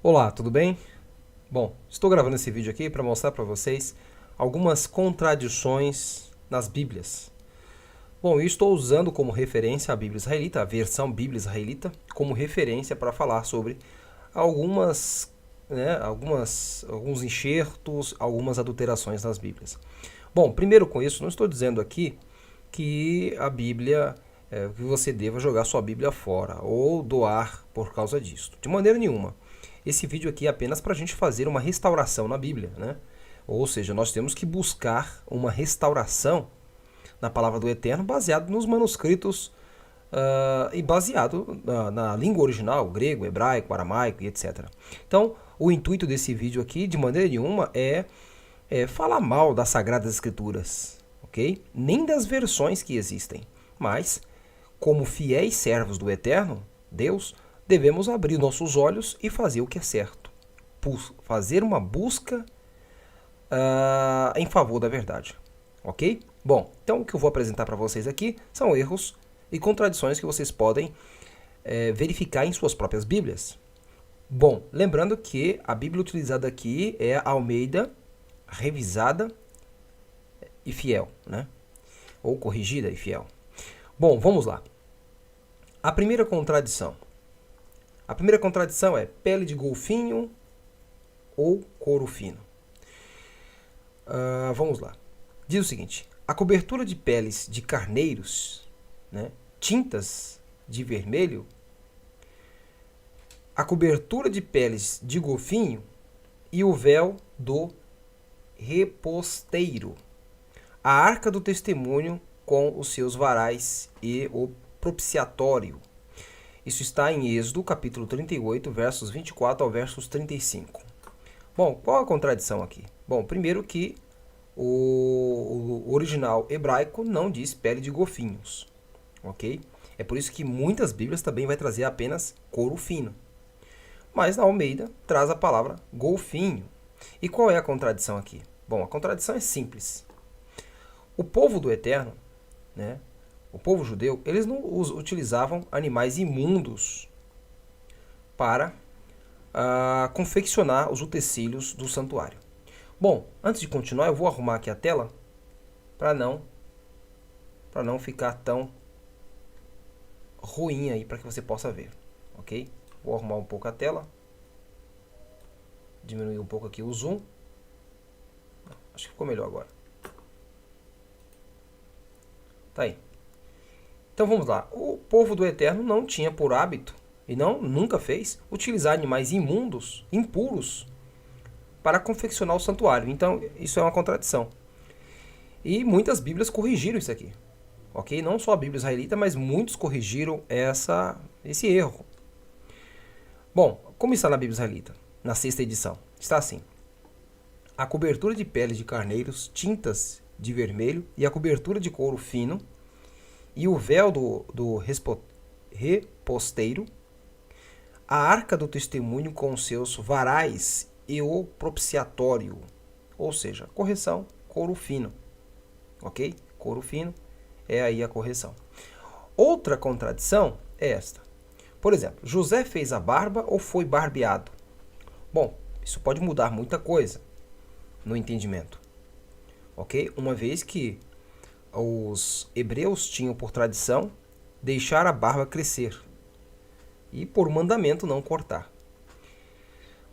Olá, tudo bem? Bom, estou gravando esse vídeo aqui para mostrar para vocês algumas contradições nas Bíblias. Bom, eu estou usando como referência a Bíblia Israelita, a versão Bíblia Israelita, como referência para falar sobre alguns enxertos, algumas adulterações nas Bíblias. Bom, primeiro com isso, não estou dizendo aqui que a Bíblia, que você deva jogar sua Bíblia fora ou doar por causa disso. De maneira nenhuma. Esse vídeo aqui é apenas para a gente fazer uma restauração na Bíblia, né? Ou seja, nós temos que buscar uma restauração na palavra do Eterno baseado nos manuscritos e baseado na língua original, grego, hebraico, aramaico e etc. Então, o intuito desse vídeo aqui, de maneira nenhuma, é falar mal das Sagradas Escrituras, ok? Nem das versões que existem, mas, como fiéis servos do Eterno, Deus, devemos abrir nossos olhos e fazer o que é certo. Fazer uma busca em favor da verdade. Ok? Bom, então o que eu vou apresentar para vocês aqui são erros e contradições que vocês podem verificar em suas próprias Bíblias. Bom, lembrando que a Bíblia utilizada aqui é a Almeida revisada e fiel, né? Ou corrigida e fiel. Bom, vamos lá. A primeira contradição é pele de golfinho ou couro fino. Vamos lá. Diz o seguinte: a cobertura de peles de carneiros, né, tintas de vermelho, a cobertura de peles de golfinho e o véu do reposteiro, a arca do testemunho com os seus varais e o propiciatório. Isso está em Êxodo, capítulo 38, versos 24 ao versos 35. Bom, qual a contradição aqui? Bom, primeiro que o original hebraico não diz pele de golfinhos, ok? É por isso que muitas Bíblias também vai trazer apenas couro fino. Mas na Almeida traz a palavra golfinho. E qual é a contradição aqui? Bom, a contradição é simples. O povo do Eterno, né? O povo judeu, eles não utilizavam animais imundos para confeccionar os utensílios do santuário. Bom, antes de continuar, eu vou arrumar aqui a tela para não ficar tão ruim aí para que você possa ver, ok? Vou arrumar um pouco a tela, diminuir um pouco aqui o zoom. Acho que ficou melhor agora. Tá aí. Então vamos lá. O povo do Eterno não tinha por hábito, e nunca fez, utilizar animais imundos, impuros, para confeccionar o santuário. Então isso é uma contradição. E muitas Bíblias corrigiram isso aqui. Ok? Não só a Bíblia israelita, mas muitos corrigiram esse erro. Bom, como está na Bíblia israelita? Na sexta edição. Está assim: a cobertura de peles de carneiros, tintas de vermelho e a cobertura de couro fino, e o véu do reposteiro, a arca do testemunho com seus varais e o propiciatório. Ou seja, correção, couro fino. Ok? Couro fino é aí a correção. Outra contradição é esta. Por exemplo, José fez a barba ou foi barbeado? Bom, isso pode mudar muita coisa no entendimento. Ok? Uma vez que os hebreus tinham por tradição deixar a barba crescer e por mandamento não cortar.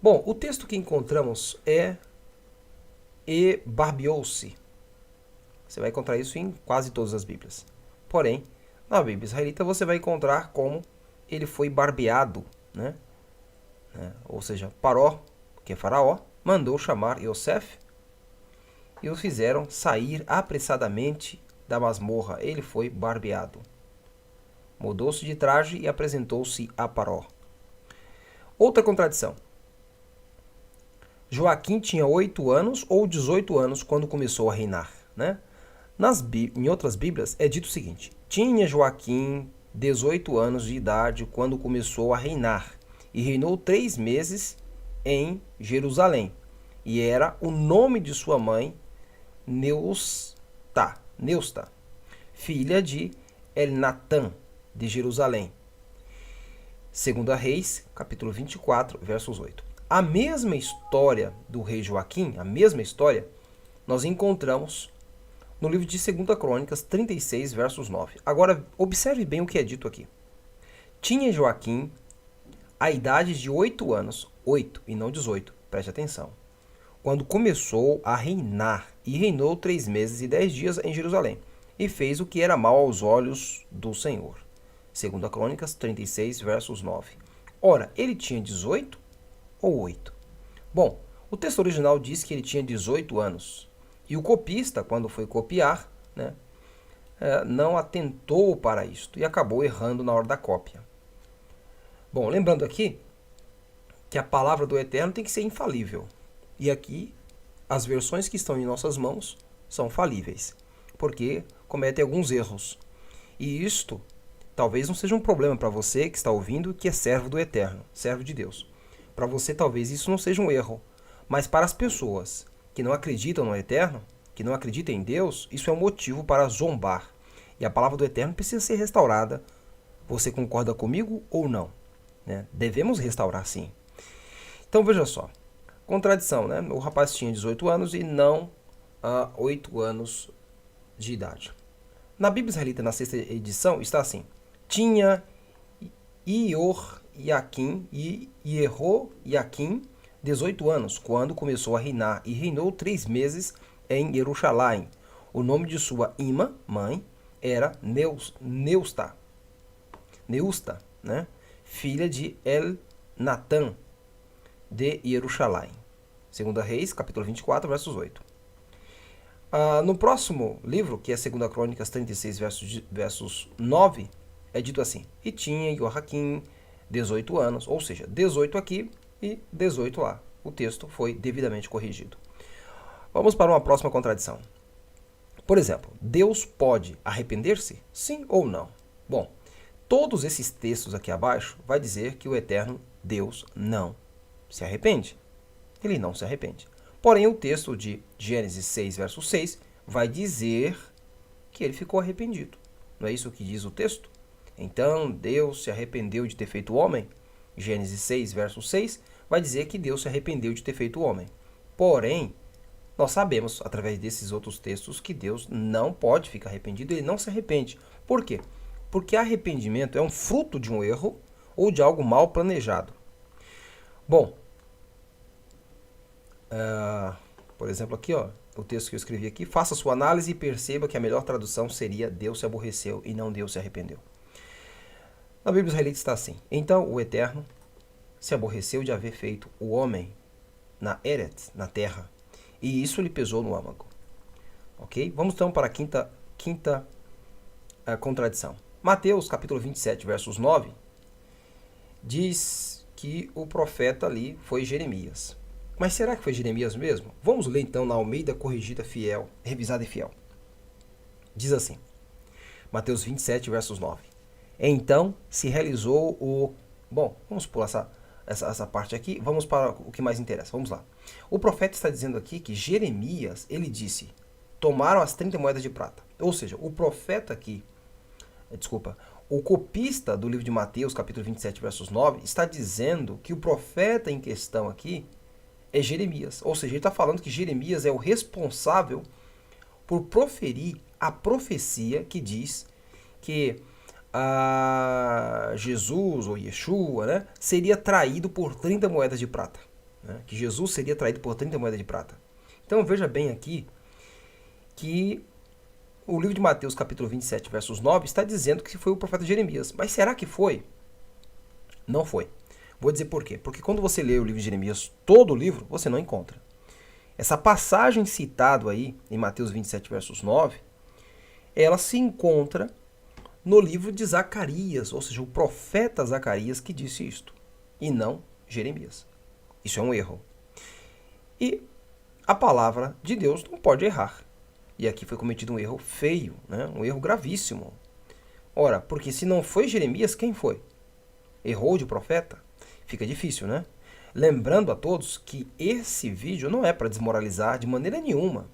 Bom, o texto que encontramos é e barbeou-se. Você vai encontrar isso em quase todas as Bíblias. Porém, na Bíblia israelita você vai encontrar como ele foi barbeado, né? Ou seja, Paró, que é Faraó, mandou chamar Yosef e o fizeram sair apressadamente da masmorra. Ele foi barbeado. Mudou-se de traje e apresentou-se a Paró. Outra contradição. Joaquim tinha 8 anos ou 18 anos quando começou a reinar, né? Em outras Bíblias é dito o seguinte: tinha Joaquim 18 anos de idade quando começou a reinar, e reinou 3 meses em Jerusalém. E era o nome de sua mãe Neusta, filha de Elnatã, de Jerusalém. 2 Reis, capítulo 24, versos 8. A mesma história do rei Joaquim, a mesma história, nós encontramos no livro de 2 Crônicas 36, versos 9. Agora, observe bem o que é dito aqui. Tinha Joaquim a idade de 8 anos, 8 e não 18, preste atenção, quando começou a reinar, e reinou 3 meses e 10 dias em Jerusalém, e fez o que era mal aos olhos do Senhor. 2 Crônicas 36, versos 9. Ora, ele tinha 18 ou 8? Bom, o texto original diz que ele tinha 18 anos. E o copista, quando foi copiar, né, não atentou para isto e acabou errando na hora da cópia. Bom, lembrando aqui que a palavra do Eterno tem que ser infalível. E aqui, as versões que estão em nossas mãos são falíveis, porque cometem alguns erros. E isto talvez não seja um problema para você que está ouvindo, que é servo do Eterno, servo de Deus. Para você, talvez isso não seja um erro. Mas para as pessoas que não acreditam no Eterno, que não acreditam em Deus, isso é um motivo para zombar. E a palavra do Eterno precisa ser restaurada. Você concorda comigo ou não? Né? Devemos restaurar, sim. Então, veja só. Contradição, né? O rapaz tinha 18 anos e não 8 anos de idade. Na Bíblia Israelita, na 6ª edição, está assim. Tinha Ioaquim e Jehoiaquim 18 anos, quando começou a reinar, e reinou 3 meses em Jerusalém. O nome de sua irmã, mãe, era Neusta, né? Filha de Elnatã, de Jerusalém. 2 Reis, capítulo 24, versos 8. No próximo livro, que é 2 Crônicas 36, versos 9, é dito assim. E tinha Ioaquim 18 anos, ou seja, 18 aqui e 18 lá. O texto foi devidamente corrigido. Vamos para uma próxima contradição. Por exemplo, Deus pode arrepender-se? Sim ou não? Bom, todos esses textos aqui abaixo vai dizer que o Eterno Deus não se arrepende. Ele não se arrepende. Porém, o texto de Gênesis 6, verso 6, vai dizer que ele ficou arrependido. Não é isso que diz o texto? Então, Deus se arrependeu de ter feito o homem? Gênesis 6, verso 6, vai dizer que Deus se arrependeu de ter feito o homem. Porém, nós sabemos, através desses outros textos, que Deus não pode ficar arrependido, ele não se arrepende. Por quê? Porque arrependimento é um fruto de um erro ou de algo mal planejado. Bom, por exemplo, aqui, o texto que eu escrevi aqui, faça sua análise e perceba que a melhor tradução seria Deus se aborreceu e não Deus se arrependeu. Na Bíblia Israelita está assim. Então o Eterno se aborreceu de haver feito o homem na Eret, na terra, e isso lhe pesou no âmago. Ok? Vamos então para a quinta contradição. Mateus, capítulo 27, versos 9, diz que o profeta ali foi Jeremias. Mas será que foi Jeremias mesmo? Vamos ler então na Almeida Corrigida Fiel, Revisada e Fiel. Diz assim, Mateus 27, versos 9. Então se realizou o... Bom, vamos pular essa parte aqui, vamos para o que mais interessa, vamos lá. O profeta está dizendo aqui que Jeremias, ele disse, tomaram as 30 moedas de prata. Ou seja, o profeta aqui, o copista do livro de Mateus, capítulo 27, versos 9, está dizendo que o profeta em questão aqui é Jeremias. Ou seja, ele está falando que Jeremias é o responsável por proferir a profecia que diz que Jesus, ou Yeshua, né, seria traído por 30 moedas de prata. Né? Que Jesus seria traído por 30 moedas de prata. Então veja bem aqui que o livro de Mateus, capítulo 27, versos 9, está dizendo que foi o profeta Jeremias. Mas será que foi? Não foi. Vou dizer por quê. Porque quando você lê o livro de Jeremias, todo o livro, você não encontra. Essa passagem citada aí, em Mateus 27, versos 9, ela se encontra no livro de Zacarias, ou seja, o profeta Zacarias que disse isto, e não Jeremias. Isso é um erro. E a palavra de Deus não pode errar. E aqui foi cometido um erro feio, né? Um erro gravíssimo. Ora, porque se não foi Jeremias, quem foi? Errou de profeta? Fica difícil, né? Lembrando a todos que esse vídeo não é para desmoralizar de maneira nenhuma.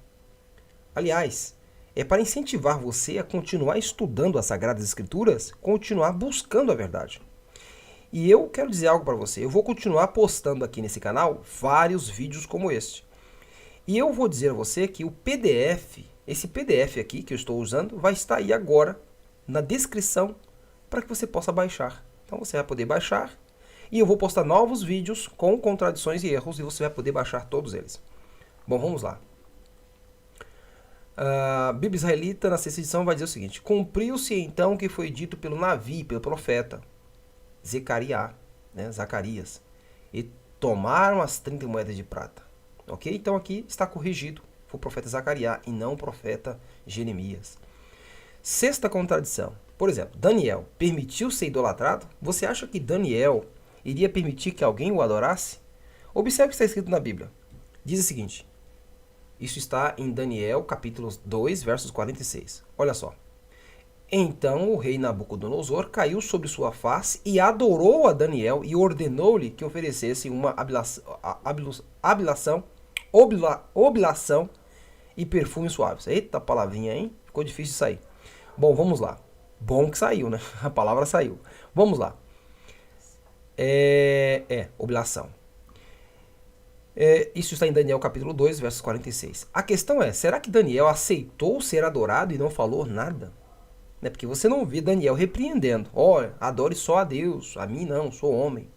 Aliás, é para incentivar você a continuar estudando as Sagradas Escrituras, continuar buscando a verdade. E eu quero dizer algo para você. Eu vou continuar postando aqui nesse canal vários vídeos como este. E eu vou dizer a você que o PDF, esse PDF aqui que eu estou usando, vai estar aí agora na descrição para que você possa baixar. Então você vai poder baixar e eu vou postar novos vídeos com contradições e erros e você vai poder baixar todos eles. Bom, vamos lá. A Bíblia Israelita, na sexta edição, vai dizer o seguinte: cumpriu-se então o que foi dito pelo Navi, pelo profeta Zacarias, e tomaram as 30 moedas de prata. Ok? Então aqui está corrigido. Foi o profeta Zacarias e não o profeta Jeremias. Sexta contradição. Por exemplo, Daniel permitiu ser idolatrado? Você acha que Daniel iria permitir que alguém o adorasse? Observe o que está escrito na Bíblia. Diz o seguinte. Isso está em Daniel, capítulo 2, versos 46. Olha só. Então o rei Nabucodonosor caiu sobre sua face e adorou a Daniel e ordenou-lhe que oferecesse uma oblação e perfumes suaves. Eita palavrinha, hein? Ficou difícil de sair. Bom, vamos lá. Bom que saiu, né? A palavra saiu. Vamos lá. Oblação. Isso está em Daniel capítulo 2, versos 46. A questão é, será que Daniel aceitou ser adorado e não falou nada? Porque você não vê Daniel repreendendo. Olha, adore só a Deus, a mim não, sou homem.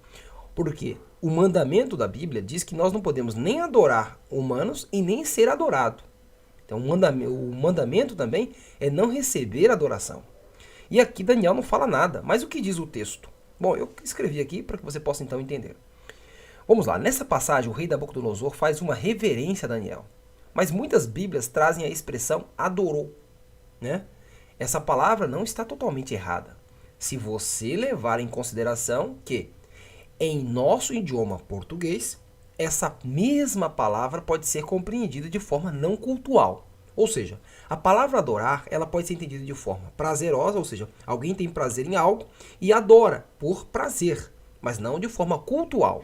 Por quê? O mandamento da Bíblia diz que nós não podemos nem adorar humanos e nem ser adorado. Então o mandamento também é não receber adoração. E aqui Daniel não fala nada, mas o que diz o texto? Bom, eu escrevi aqui para que você possa então entender. Vamos lá, nessa passagem o rei Nabucodonosor faz uma reverência a Daniel. Mas muitas bíblias trazem a expressão adorou, né? Essa palavra não está totalmente errada. Se você levar em consideração que, em nosso idioma português, essa mesma palavra pode ser compreendida de forma não cultual. Ou seja, a palavra adorar, ela pode ser entendida de forma prazerosa, ou seja, alguém tem prazer em algo e adora por prazer, mas não de forma cultual.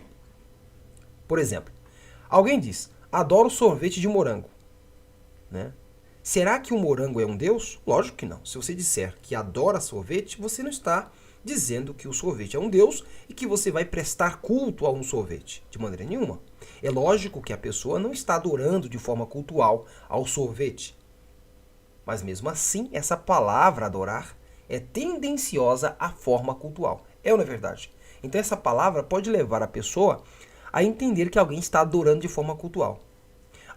Por exemplo, alguém diz, adoro sorvete de morango, né? Será que o morango é um deus? Lógico que não. Se você disser que adora sorvete, você não está dizendo que o sorvete é um deus e que você vai prestar culto a um sorvete. De maneira nenhuma. É lógico que a pessoa não está adorando de forma cultual ao sorvete. Mas mesmo assim, essa palavra adorar é tendenciosa à forma cultual. É ou não é verdade? Então essa palavra pode levar a pessoa a entender que alguém está adorando de forma cultual.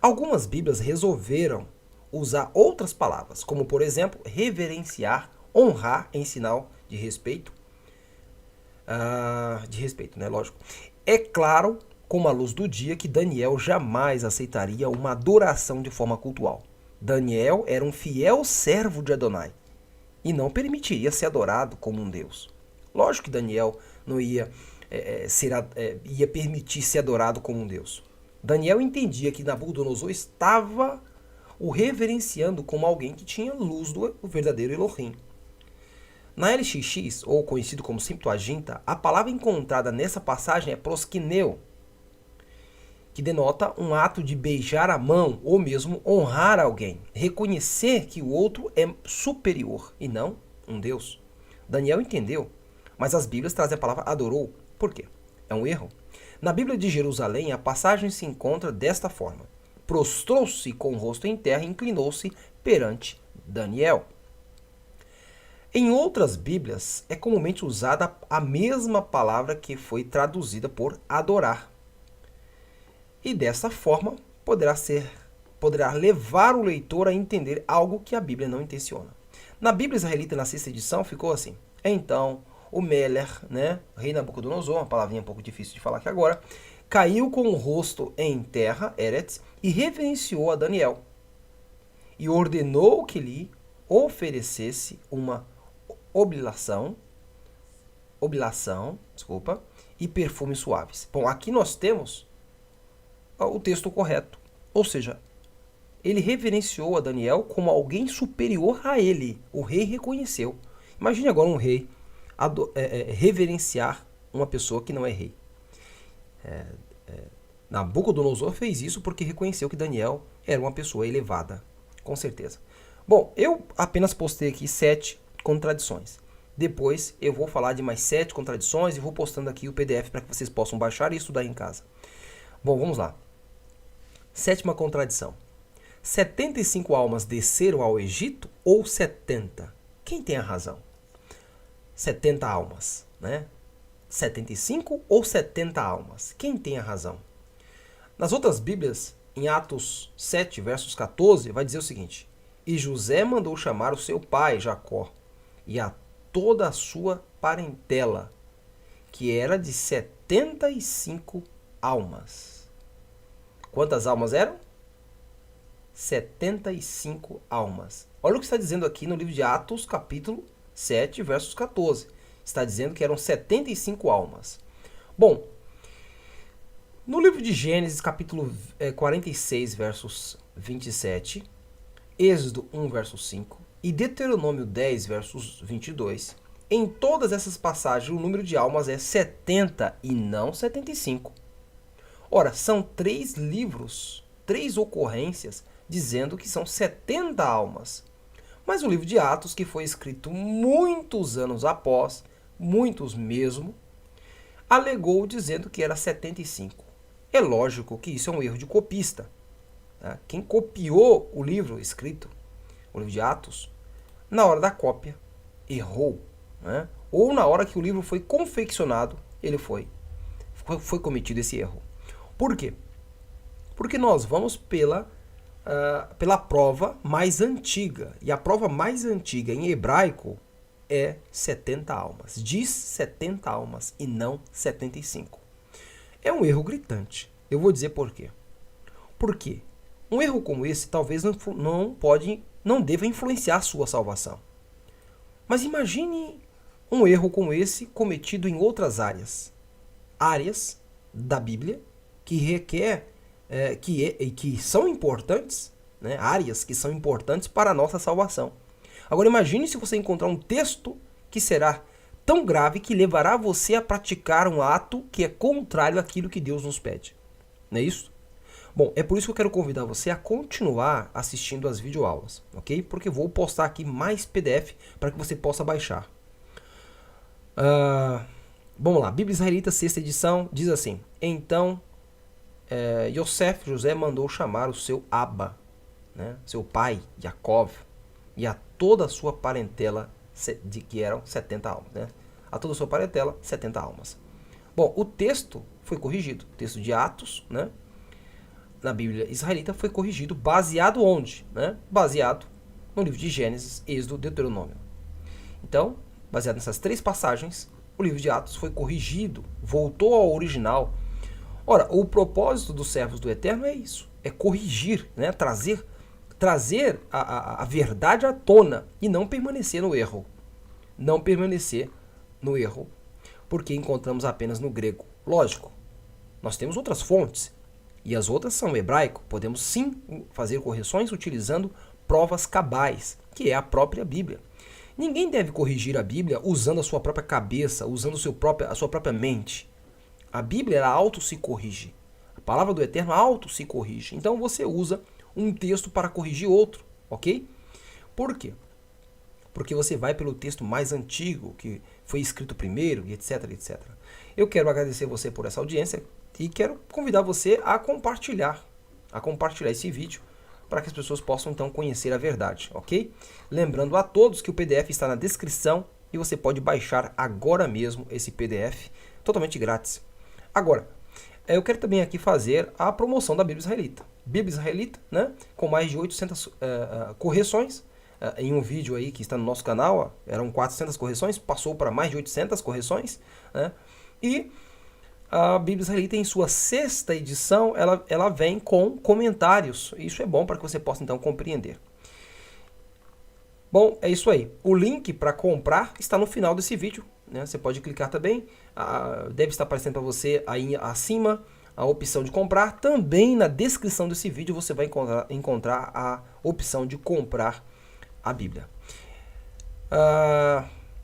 Algumas bíblias resolveram usar outras palavras, como por exemplo, reverenciar, honrar em sinal de respeito. Né? Lógico. É claro, como a luz do dia, que Daniel jamais aceitaria uma adoração de forma cultual. Daniel era um fiel servo de Adonai e não permitiria ser adorado como um deus. Lógico que Daniel não ia permitir ser adorado como um deus. Daniel entendia que Nabucodonosor estava o reverenciando como alguém que tinha luz do verdadeiro Elohim. Na LXX, ou conhecido como Septuaginta, a palavra encontrada nessa passagem é proskineo, que denota um ato de beijar a mão ou mesmo honrar alguém, reconhecer que o outro é superior e não um Deus. Daniel entendeu, mas as Bíblias trazem a palavra adorou. Por quê? É um erro. Na Bíblia de Jerusalém, a passagem se encontra desta forma. Prostrou-se com o rosto em terra e inclinou-se perante Daniel. Em outras Bíblias, é comumente usada a mesma palavra que foi traduzida por adorar. E dessa forma, poderá levar o leitor a entender algo que a Bíblia não intenciona. Na Bíblia Israelita, na sexta edição, ficou assim. Então, o Meler, né, o rei Nabucodonosor, uma palavrinha um pouco difícil de falar aqui agora, caiu com o rosto em terra, Eretz, e reverenciou a Daniel. E ordenou que lhe oferecesse uma oblação, e perfumes suaves. Bom, aqui nós temos o texto correto. Ou seja, ele reverenciou a Daniel como alguém superior a ele. O rei reconheceu. Imagine agora um rei reverenciar uma pessoa que não é rei. Nabucodonosor fez isso porque reconheceu que Daniel era uma pessoa elevada, com certeza. Bom, eu apenas postei aqui 7 contradições. Depois eu vou falar de mais 7 contradições e vou postando aqui o PDF para que vocês possam baixar e estudar em casa. Bom, vamos lá. Sétima contradição. 75 almas desceram ao Egito ou 70? Quem tem a razão? 70 almas, né? 75 ou 70 almas? Quem tem a razão? Nas outras Bíblias, em Atos 7, versos 14, vai dizer o seguinte: E José mandou chamar o seu pai, Jacó, e a toda a sua parentela, que era de 75 almas. Quantas almas eram? 75 almas. Olha o que está dizendo aqui no livro de Atos, capítulo 7, versos 14. Está dizendo que eram 75 almas. Bom, no livro de Gênesis, capítulo 46, versos 27, Êxodo 1, verso 5 e Deuteronômio 10, versos 22, em todas essas passagens o número de almas é 70 e não 75. Ora, são 3 livros, 3 ocorrências dizendo que são 70 almas. Mas o livro de Atos, que foi escrito muitos anos após, muitos mesmo, alegou dizendo que era 75. É lógico que isso é um erro de copista. Tá? Quem copiou o livro escrito, o livro de Atos, na hora da cópia, errou. Né? Ou na hora que o livro foi confeccionado, ele foi cometido esse erro. Por quê? Porque nós vamos pela prova mais antiga. E a prova mais antiga em hebraico é 70 almas. Diz 70 almas e não 75. É um erro gritante. Eu vou dizer por quê. Por quê? Um erro como esse talvez não deva influenciar a sua salvação. Mas imagine um erro como esse cometido em outras áreas. Áreas da Bíblia que requer que são importantes, né? Áreas que são importantes para a nossa salvação. Agora imagine se você encontrar um texto que será tão grave que levará você a praticar um ato que é contrário àquilo que Deus nos pede. Não é isso? Bom, é por isso que eu quero convidar você a continuar assistindo as videoaulas, ok? Porque eu vou postar aqui mais PDF para que você possa baixar. Vamos lá, Bíblia Israelita, 6ª edição, diz assim: Então José mandou chamar o seu Abba, né, seu pai, Jacó, e a toda a sua parentela, de que eram 70 almas. Né? A toda a sua parentela, 70 almas. Bom, o texto foi corrigido. O texto de Atos, né, na Bíblia Israelita, foi corrigido baseado onde? Né? Baseado no livro de Gênesis, Êxodo, Deuteronômio. Então, baseado nessas 3 passagens, o livro de Atos foi corrigido, voltou ao original. Ora, o propósito dos servos do Eterno é isso, é corrigir, né? trazer a verdade à tona e não permanecer no erro. Não permanecer no erro, porque encontramos apenas no grego. Lógico, nós temos outras fontes, e as outras são hebraico. Podemos sim fazer correções utilizando provas cabais, que é a própria Bíblia. Ninguém deve corrigir a Bíblia usando a sua própria cabeça, usando a sua própria mente. A Bíblia, ela auto se corrige. A palavra do Eterno auto se corrige. Então você usa um texto para corrigir outro, ok? Por quê? Porque você vai pelo texto mais antigo, que foi escrito primeiro, e etc, etc. Eu quero agradecer você por essa audiência e quero convidar você a compartilhar esse vídeo para que as pessoas possam então conhecer a verdade, ok? Lembrando a todos que o PDF está na descrição e você pode baixar agora mesmo esse PDF totalmente grátis. Agora, eu quero também aqui fazer a promoção da Bíblia Israelita. Bíblia Israelita, né, com mais de 800 correções, em um vídeo aí que está no nosso canal, eram 400 correções, passou para mais de 800 correções, né, e a Bíblia Israelita, em sua 6ª edição, ela vem com comentários. Isso é bom para que você possa então compreender. Bom, é isso aí. O link para comprar está no final desse vídeo, né? Você pode clicar também. Deve estar aparecendo para você aí acima a opção de comprar. Também na descrição desse vídeo você vai encontrar a opção de comprar a Bíblia.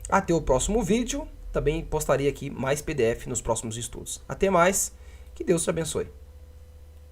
Até o próximo vídeo. Também postarei aqui mais PDF nos próximos estudos. Até mais. Que Deus te abençoe.